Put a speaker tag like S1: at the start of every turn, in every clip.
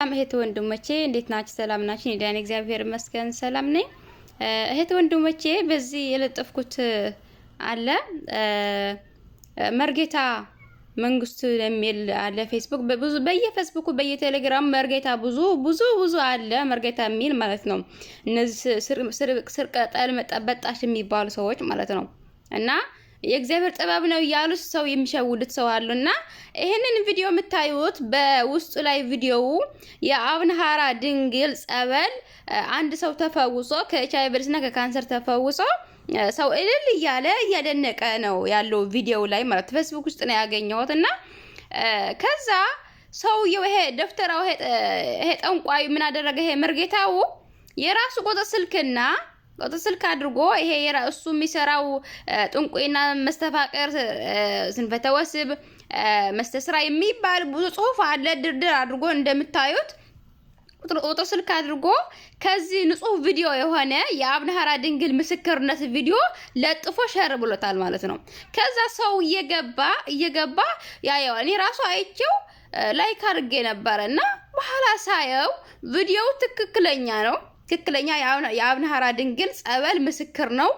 S1: እህት ወንድሞቼ እንዴት ናችሁ? ሰላም ናችሁ? እኔ ዳን እግዚአብሔር ይመስገን ሰላም ነኝ። እህት ወንድሞቼ በዚህ የለጠፍኩት አለ መርጌታ መንግስቱ የሚል አለ ፌስቡክ ብዙ በየፌስቡክ በየቴሌግራም መርጌታ ብዙ አለ መርጌታ የሚል ማለት ነው። እነዚህ ስርቀጠል መጠበጣሽ የሚባሉ ሰዎች ማለት ነው። እና የእግዚአብሔር ጥበብ ነው ያሉት ሰው የሚሸውዱት ሰው አሉና ይሄንን ቪዲዮ የምታዩት በውስጡ ላይ ቪዲዮው የአብነሃራ ድንግል ጸበል አንድ ሰው ተፈውሶ ከኤችአይቪና ከካንሰር ተፈውሶ ሰው እልል እያለ እያደነቀ ነው ያለው ቪዲዮው ላይ ማለት ፌስቡክ ውስጥ ነው ያገኘሁትና ከዛ ሰውየው ይሄ ደፍተራው ይሄ ጠንቋይ ምን አደረገ? ይሄ መርጌታው የራሱ ቁጥር ስልክና ስልክ አድርጎ ይሄ እሱ የሚሰራው ጥንቁይና መስተፋቀር ስንፈተ ወሲብ መስተስራ የሚባል ብዙ ጽሁፍ አለ ድርድር አድርጎ እንደምታዩት ቁጥር ስልክ አድርጎ ከዚህ ንጹህ ቪዲዮ የሆነ የአብነሃራ ድንግል ምስክርነት ቪዲዮ ለጥፎ ሸር ብሎታል ማለት ነው። ከዛ ሰው እየገባ ያየዋል። እኔ ራሱ አይቼው ላይክ አድርጌ ነበርና በኋላ ሳየው ቪዲዮው ትክክለኛ ነው። ትክክለኛ የአብነሃራ ድንግል ጸበል ምስክር ነው።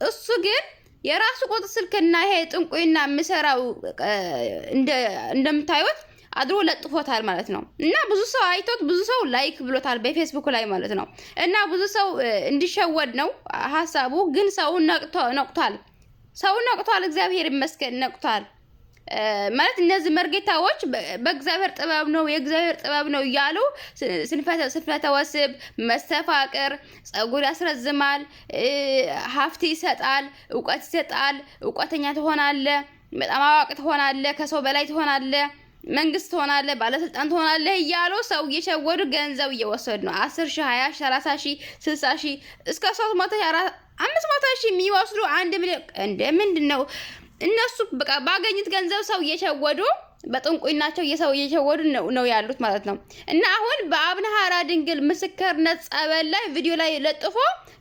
S1: እሱ ግን የራሱ ቁጥር ስልክና ይሄ ጥንቁይና ምሰራው እንደምታዩት አድሮ ለጥፎታል ማለት ነው። እና ብዙ ሰው አይቶት ብዙ ሰው ላይክ ብሎታል በፌስቡክ ላይ ማለት ነው። እና ብዙ ሰው እንዲሸወድ ነው ሐሳቡ። ግን ሰው ነቅቷል። ሰው ነቅቷል። እግዚአብሔር ይመስገን ነቅቷል። ማለት እነዚህ መርጌታዎች በእግዚአብሔር ጥበብ ነው የእግዚአብሔር ጥበብ ነው እያሉ ስንፈተ ወሲብ መስተፋቅር ጸጉር ያስረዝማል፣ ሀብት ይሰጣል፣ እውቀት ይሰጣል፣ እውቀተኛ ትሆናለህ፣ በጣም አዋቂ ትሆናለህ፣ ከሰው በላይ ትሆናለህ፣ መንግስት ትሆናለህ፣ ባለስልጣን ትሆናለህ እያሉ ሰው እየሸወዱ ገንዘብ እየወሰዱ ነው። 10,000 20,000 30,000 60,000 እስከ 300,000 500,000 የሚወስዱ 1 ሚሊዮን እንደ ምንድነው? እነሱ በቃ ባገኙት ገንዘብ ሰው እየሸወዱ በጥንቁይናቸው የሰው እየሸወዱ ነው ያሉት ማለት ነው። እና አሁን በአብነሃራ ድንግል ምስክርነት ጸበል ላይ ቪዲዮ ላይ ለጥፎ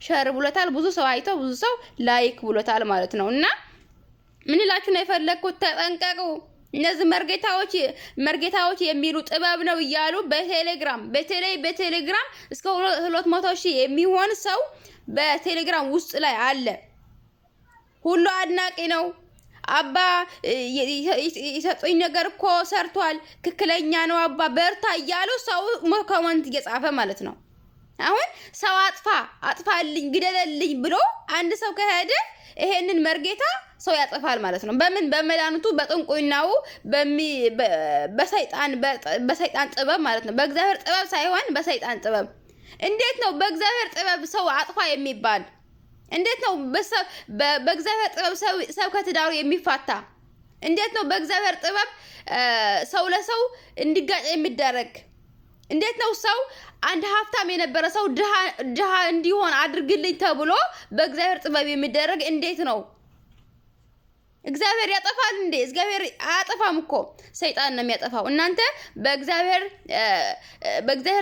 S1: ሸር ብሎታል። ብዙ ሰው አይቶ ብዙ ሰው ላይክ ብሎታል ማለት ነው። እና ምን እላችሁ ነው የፈለኩት? ተጠንቀቁ። እነዚህ መርጌታዎች የሚሉ ጥበብ ነው እያሉ በቴሌግራም እስከ 200,000 የሚሆን ሰው በቴሌግራም ውስጥ ላይ አለ። ሁሉ አድናቂ ነው። አባ የሰጡኝ ነገር እኮ ሰርቷል፣ ትክክለኛ ነው አባ በርታ እያሉ ሰው ኮመንት እየጻፈ ማለት ነው። አሁን ሰው አጥፋልኝ ግደለልኝ ብሎ አንድ ሰው ከሄደ ይሄንን መርጌታ ሰው ያጠፋል ማለት ነው። በምን በመዳንቱ በጥንቁይናው በሰይጣን ጥበብ ማለት ነው። በእግዚአብሔር ጥበብ ሳይሆን በሰይጣን ጥበብ። እንዴት ነው በእግዚአብሔር ጥበብ ሰው አጥፋ የሚባል? እንዴት ነው በእግዚአብሔር ጥበብ ሰው ከትዳሩ የሚፋታ? እንዴት ነው በእግዚአብሔር ጥበብ ሰው ለሰው እንዲጋጭ የሚደረግ? እንዴት ነው ሰው አንድ ሀብታም የነበረ ሰው ድሃ እንዲሆን አድርግልኝ ተብሎ በእግዚአብሔር ጥበብ የሚደረግ? እንዴት ነው? እግዚአብሔር ያጠፋል እንዴ? እግዚአብሔር አያጠፋም እኮ ሰይጣን ነው የሚያጠፋው። እናንተ በእግዚአብሔር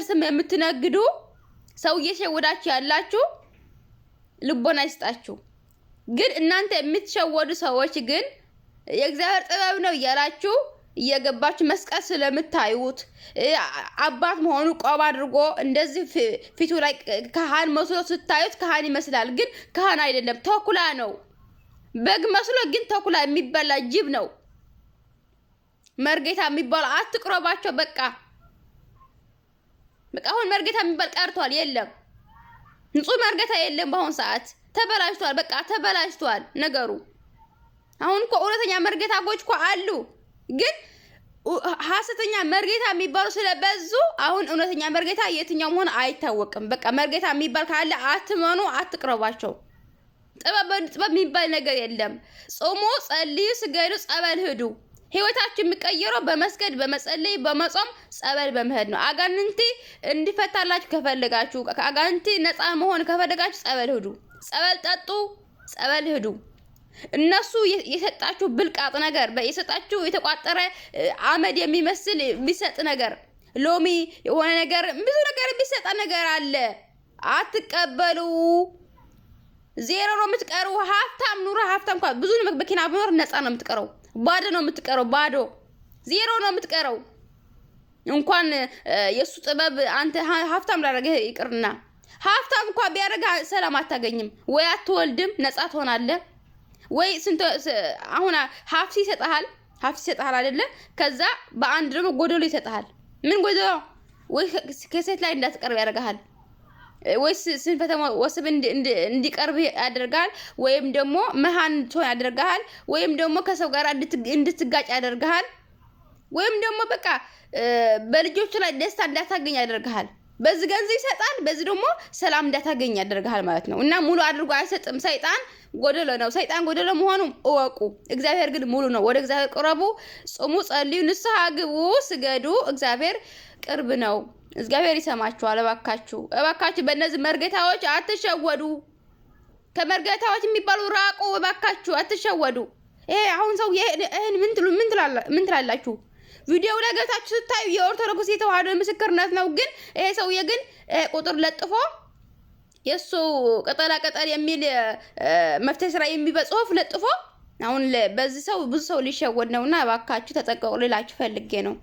S1: ስም የምትነግዱ ሰው እየሸወዳችሁ ያላችሁ ልቦና ይስጣችሁ። ግን እናንተ የምትሸወዱ ሰዎች ግን የእግዚአብሔር ጥበብ ነው እያላችሁ እየገባችሁ መስቀል ስለምታዩት አባት መሆኑ ቆብ አድርጎ እንደዚህ ፊቱ ላይ ካህን መስሎ ስታዩት ካህን ይመስላል፣ ግን ካህን አይደለም፣ ተኩላ ነው። በግ መስሎ ግን ተኩላ የሚበላ ጅብ ነው። መርጌታ የሚባል አትቅረባቸው። በቃ አሁን መርጌታ የሚባል ቀርቷል፣ የለም። ንጹህ መርጌታ የለም በአሁን ሰዓት። ተበላሽቷል፣ በቃ ተበላሽቷል ነገሩ። አሁን እኮ እውነተኛ መርጌታዎች እኮ አሉ፣ ግን ሐሰተኛ መርጌታ የሚባሉ ስለበዙ አሁን እውነተኛ መርጌታ የትኛው መሆን አይታወቅም። በቃ መርጌታ የሚባል ካለ አትመኑ፣ አትቅረባቸው። ጥበብ የሚባል ነገር የለም። ጾሙ፣ ጸልዩ፣ ስገዱ፣ ጸበል ሂዱ። ህይወታችሁ የሚቀየረው በመስገድ በመጸለይ በመጾም ጸበል በመሄድ ነው። አጋንንት እንዲፈታላችሁ ከፈለጋችሁ ከአጋንንት ነፃ መሆን ከፈለጋችሁ ጸበል ሂዱ፣ ጸበል ጠጡ፣ ጸበል ሂዱ። እነሱ የሰጣችሁ ብልቃጥ ነገር የሰጣችሁ የተቋጠረ አመድ የሚመስል ቢሰጥ ነገር ሎሚ የሆነ ነገር ብዙ ነገር ቢሰጣ ነገር አለ። አትቀበሉ። ዜሮ ነው የምትቀሩ። ሀብታም ኑሮ ሀብታም እንኳን ብዙ መኪና ቢኖር ነፃ ነው የምትቀረው። ባዶ ነው የምትቀረው። ባዶ ዜሮ ነው የምትቀረው። እንኳን የሱ ጥበብ አንተ ሀብታም ላደረገ ይቅርና ሀብታም እንኳን ቢያደርግ ሰላም አታገኝም። ወይ አትወልድም፣ ነጻ ትሆናለህ። ወይ አሁን ሀብት ይሰጣል አይደለ? ከዛ በአንድ ደግሞ ጎደሎ ይሰጣል። ምን ጎደሎ? ወይ ከሴት ላይ እንዳትቀርብ ያደርጋል፣ ወይ ስንፈተ ወስብ እንዲቀርብ ያደርጋል፣ ወይም ደግሞ መሃን ትሆን ያደርጋል፣ ወይም ደግሞ ከሰው ጋር እንድትጋጭ ያደርጋል፣ ወይም ደግሞ በቃ በልጆቹ ላይ ደስታ እንዳታገኝ ያደርጋል። በዚህ ገንዘብ ይሰጣል፣ በዚህ ደግሞ ሰላም እንዳታገኝ ያደርጋል ማለት ነው። እና ሙሉ አድርጎ አይሰጥም። ሰይጣን ጎደሎ ነው። ሰይጣን ጎደሎ መሆኑን እወቁ። እግዚአብሔር ግን ሙሉ ነው። ወደ እግዚአብሔር ቅረቡ፣ ጾሙ፣ ጸልዩ፣ ንስሐ ግቡ፣ ስገዱ። እግዚአብሔር ቅርብ ነው። እግዚአብሔር ይሰማችኋል። እባካችሁ በእነዚህ መርጌታዎች አትሸወዱ። ከመርጌታዎች የሚባሉ ራቁ። እባካችሁ አትሸወዱ። ይሄ አሁን ሰው ይሄን ምን ትላላችሁ? ቪዲዮው ላይ ገብታችሁ ስታዩ የኦርቶዶክስ የተዋህዶ ምስክርነት ነው። ግን ይሄ ሰውዬ ግን ቁጥር ለጥፎ የሱ ቀጠላ ቀጠል የሚል መፍትሄ ስራ የሚበል ጽሁፍ ለጥፎ አሁን በዚህ ሰው ብዙ ሰው ሊሸወድ ነውና እባካችሁ ተጠንቀቁ ልላችሁ ፈልጌ ነው።